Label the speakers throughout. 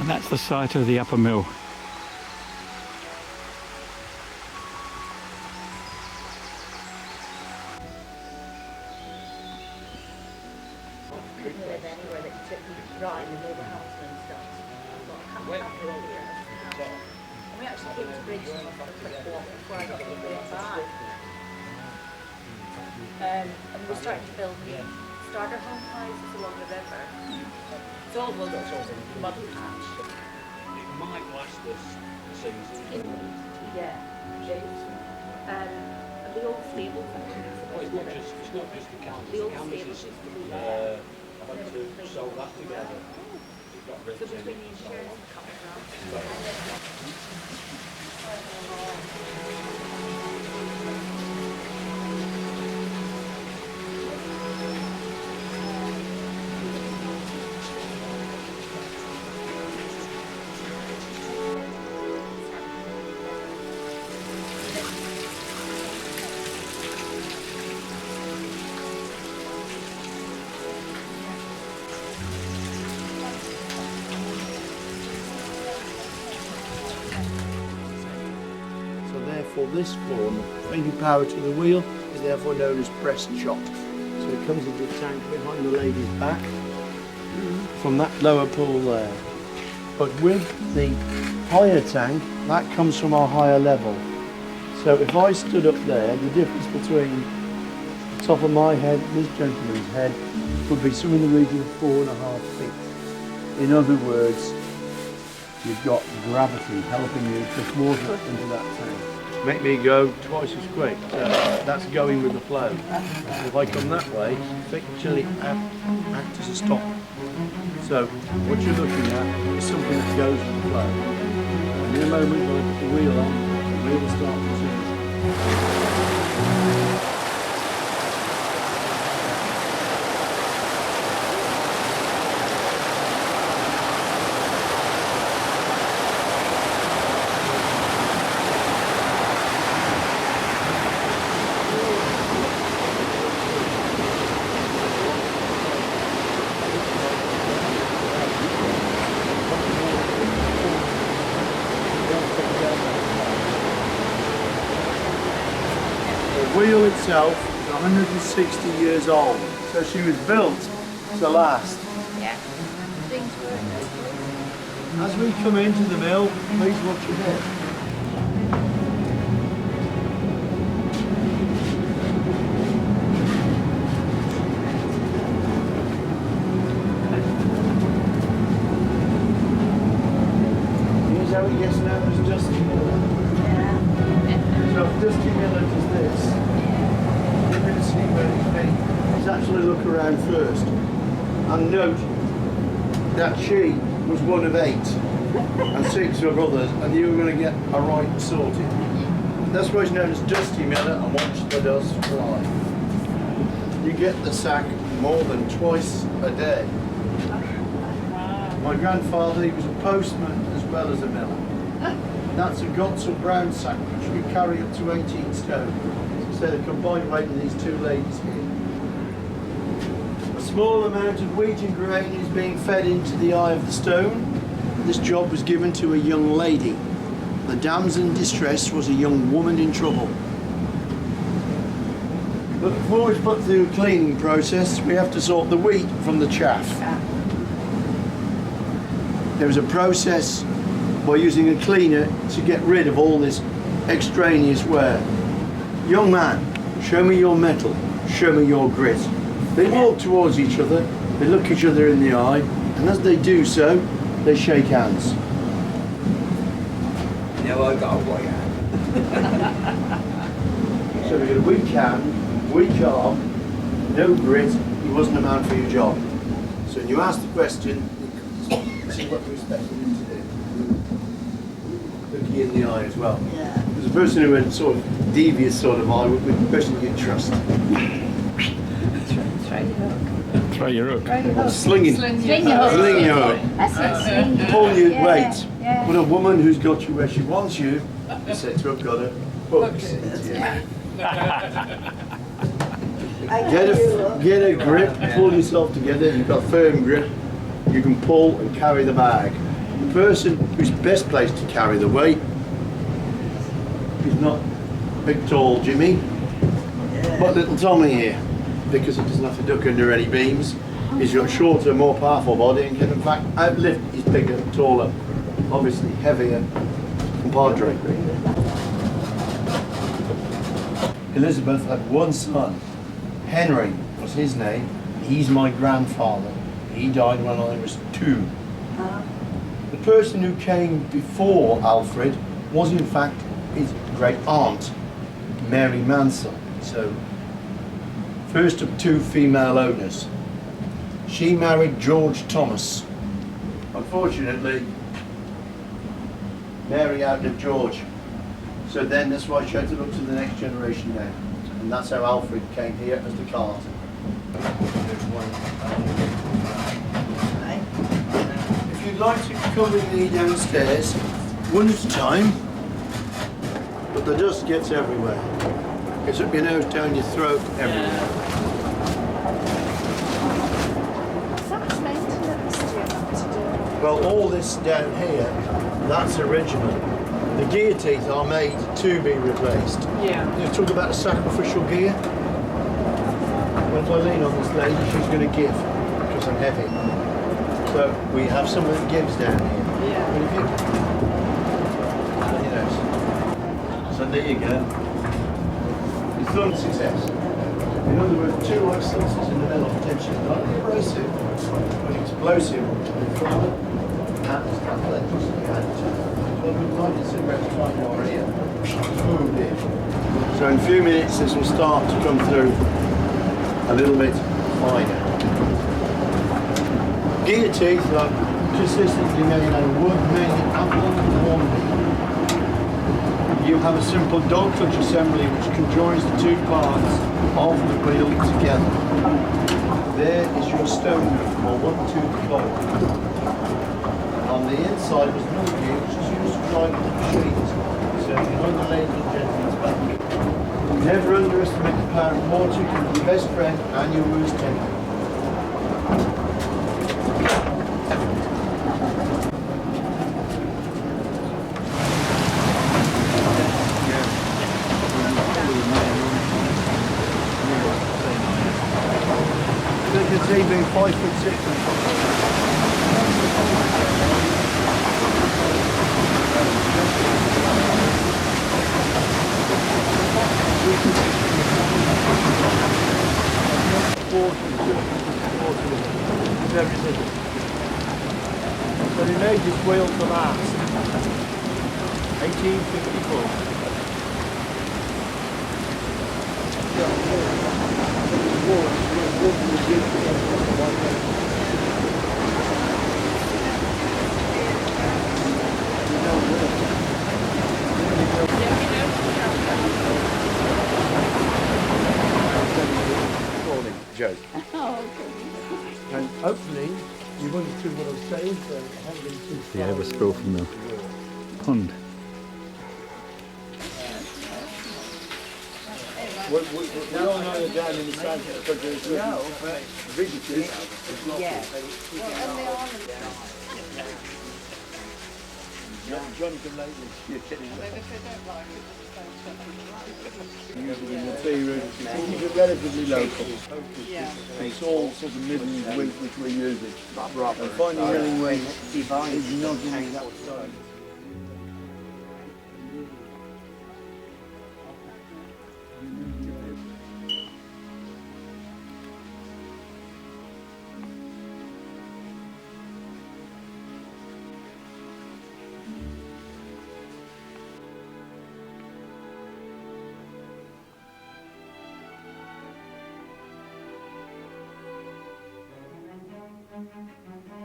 Speaker 1: And that's the site of the upper mill.
Speaker 2: Anywhere that you took me right and all the house and stuff. I thought, I can't go here. And we actually came to Bridgnorth for a quick walk before I got to the back. And we were starting to build new starter home houses along the river. It's all one mud patch.
Speaker 3: It might last us season.
Speaker 2: Yeah. And the old stables actually.
Speaker 3: It's not just the canvas.
Speaker 2: The old stables used to be there.
Speaker 3: I had to sew that together. It got ripped
Speaker 2: So between
Speaker 3: in.
Speaker 2: the insurance company.
Speaker 4: Therefore this form, feeding power to the wheel, is therefore known as breast chop. So it comes into the tank behind the lady's back from that lower pool there. But with the higher tank, that comes from our higher level. So if I stood up there, the difference between the top of my head and this gentleman's head would be somewhere in the region of 4.5 feet. In other words, you've got gravity helping you push water into that tank. Make me go twice as quick. So that's going with the flow. So if I come that way, effectively act as a stop. So what you're looking at is something that goes with the flow. And in a moment when I put the wheel on, the wheel will start to turn. The wheel itself is 160 years old, so she was built to last.
Speaker 2: Yeah. Things were.
Speaker 4: As we come into the mill, please watch your head. Here's how it gets known as Dusty Miller. So if Dusty Miller does this, you're going to see where he's been. He's actually look around first and note that she was one of 8 and 6 of others, and you were going to get a right sorted. That's why it's known as Dusty Miller, and watch the dust fly. You get the sack more than twice a day. My grandfather, he was a postman as well as a miller. That's a Gotzel brown sack which could carry up to 18 stone. So the combined weight of these two ladies here. A small amount of wheat and grain is being fed into the eye of the stone. This job was given to a young lady. The damsel in distress was a young woman in trouble. But before we put through a cleaning process, we have to sort the wheat from the chaff. There is a process by using a cleaner to get rid of all this extraneous wear. Young man, show me your mettle, show me your grit. They walk towards each other, they look each other in the eye, and as they do so, they shake hands.
Speaker 5: Now I got a white hand.
Speaker 4: So we got a weak hand, weak arm, no grit, he wasn't a man for your job. So when you ask the question, this is what we expect him to do. Look you in the eye as well.
Speaker 2: Yeah.
Speaker 4: There's a person who had sort of devious sort of eye with the person you'd trust.
Speaker 2: Try your hook.
Speaker 1: Try your hook.
Speaker 2: Try your hook.
Speaker 4: Slinging.
Speaker 2: Sling your hook.
Speaker 4: Sling your hook.
Speaker 2: That's it, sling your
Speaker 4: Pull your
Speaker 2: yeah,
Speaker 4: weight.
Speaker 2: yeah.
Speaker 4: When a woman who's got you where she wants you, you said to her, got her hooks. Get a grip, pull yourself together, you've got firm grip, you can pull and carry the bag. person who's best placed to carry the weight is not big tall Jimmy, but little Tommy here, because he doesn't have to duck under any beams. He's got a shorter, more powerful body and can in fact outlift his bigger, taller, obviously heavier compadre. Elizabeth had one son. Henry was his name. He's my grandfather. He died when I was 2. The person who came before Alfred was in fact his great aunt, Mary Mansell. So, first of 2 female owners. She married George Thomas. Unfortunately, Mary outlived George. So then that's why she had to look to the next generation now. And that's how Alfred came here as the cart. If you'd like to come with me downstairs, one at a time, but the dust gets everywhere. Gets up your nose, down your throat, everywhere.
Speaker 2: That's maintenance do you have to do?
Speaker 4: Well, all this down here, that's original. The gear teeth are made to be replaced.
Speaker 5: Yeah.
Speaker 4: You talk about a sacrificial gear. When I lean on this lady, she's going to give because I'm heavy. So we have someone that gives down here.
Speaker 5: Yeah.
Speaker 4: But if you, so there you go. It's done success. In other words, 2 accelerators in the middle of tension, not abrasive, but explosive in front and electricity. So in a few minutes this will start to come through a little bit finer. Gear teeth are consistently made out of wood, mainly apple and walnut. You have a simple dog clutch assembly which conjoins the 2 parts of the wheel together. There is your stone or 1-2 clock. On the inside was another gear which is used to drive the machines. So behind the ladies and gentlemen's back. Never underestimate the power of water. It can be your best friend and your worst enemy. Look at he being 5'6". So they made this wheel to last. 1854. Joke. And hopefully you understood what I was saying, so I haven't been too far.
Speaker 1: Yeah, let's go from the pond.
Speaker 4: We all know you're down in the sand because there's no visitors.
Speaker 2: Yeah.
Speaker 4: Johnny come lately. You're kidding. Usually in the tea room, things are relatively local.
Speaker 5: Yeah.
Speaker 4: It's all sort of Midlands wheat which we're using. And finding milling wheat is not in that style.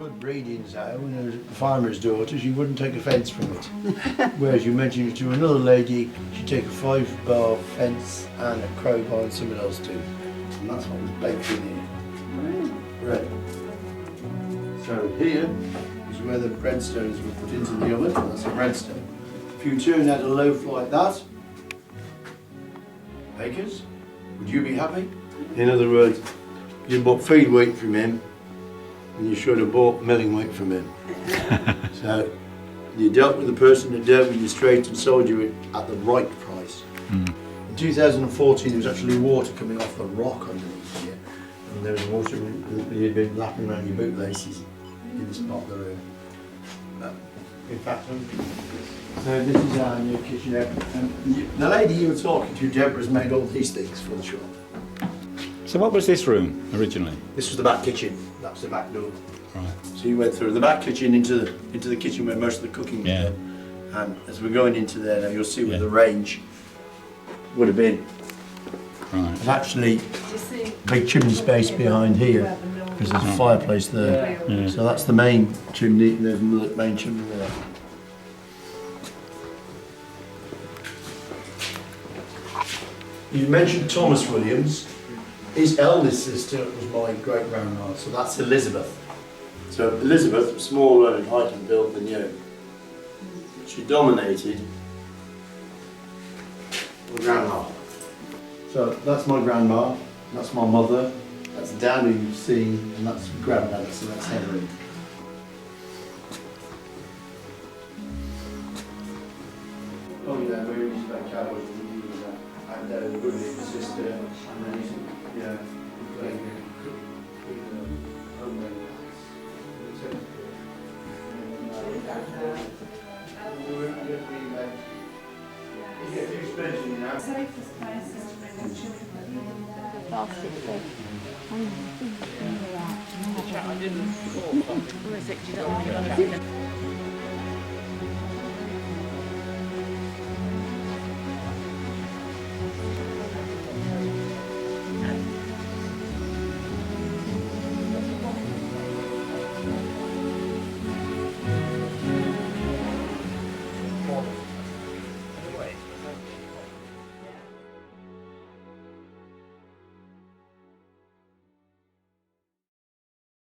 Speaker 4: Good breeding sow, and as a farmer's daughter, she wouldn't take offence from it. Whereas you mentioned it to another lady, she'd take a 5-bar fence and a crowbar and someone else too. And that's what was baked in here. Right. So here is where the breadstones were put into the oven, and that's a breadstone. If you turn out a loaf like that, bakers, would you be happy? In other words, you bought feed weight from him, and you should have bought milling weight from him. So So you dealt with the person that dealt with you straight and sold you it at the right price. In 2014 there was actually water coming off the rock underneath here, and there was water that had been lapping around your bootlaces in this part of the room. In fact, so this is our new kitchen area. The lady you were talking to, Deborah, has made all these things for the shop.
Speaker 1: So what was this room originally?
Speaker 4: This was the back kitchen. That's the back door.
Speaker 1: Right.
Speaker 4: So you went through the back kitchen into the kitchen where most of the cooking was done. And as we're going into there now, you'll see where the range would have been.
Speaker 1: Right.
Speaker 4: There's actually a big chimney space behind here because there's a fireplace there.
Speaker 1: Yeah.
Speaker 4: So that's the main chimney, and there's the main chimney there. You mentioned Thomas Williams. His eldest sister was my great-grandma, so that's Elizabeth. So Elizabeth was smaller in height and build than you. She dominated my grandma. So that's my grandma, that's my mother, that's Dan who you see, and that's Granddad, so that's Henry. Oh yeah, we used to play cowboys and William's sister, and then yeah, we played with homemade hats. You get a few spins in your house.